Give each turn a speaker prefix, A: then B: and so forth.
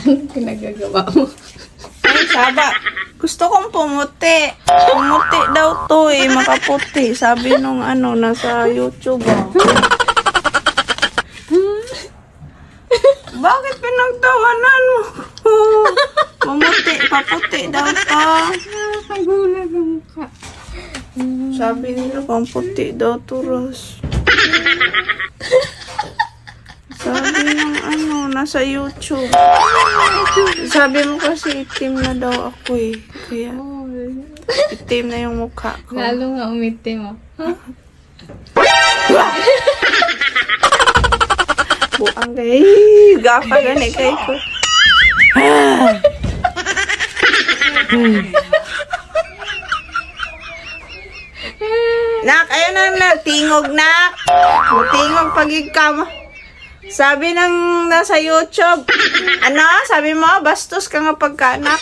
A: Pinagagawa mo.
B: Ay, saba. Gusto kong pumuti. Pumuti daw to eh. Makaputi. Sabi nung nasa YouTube. Bakit pinagtawanan mo? Pumuti, paputi daw to.
A: Nakagulag ang mukha.
B: Sabi nila, pamputi daw to, Ros. Sabi ng nasa YouTube. Sabi mo kasi itim na daw ako eh. Kaya, itim na yung mukha ko.
A: Lalo nga umitim mo.
B: Buang kay. Gapa gani kay ko. Nak, ayun na, tingog nak. Tingog pag-igkam. Sabi ng nasa YouTube, sabi mo, bastos ka nga pagkanak.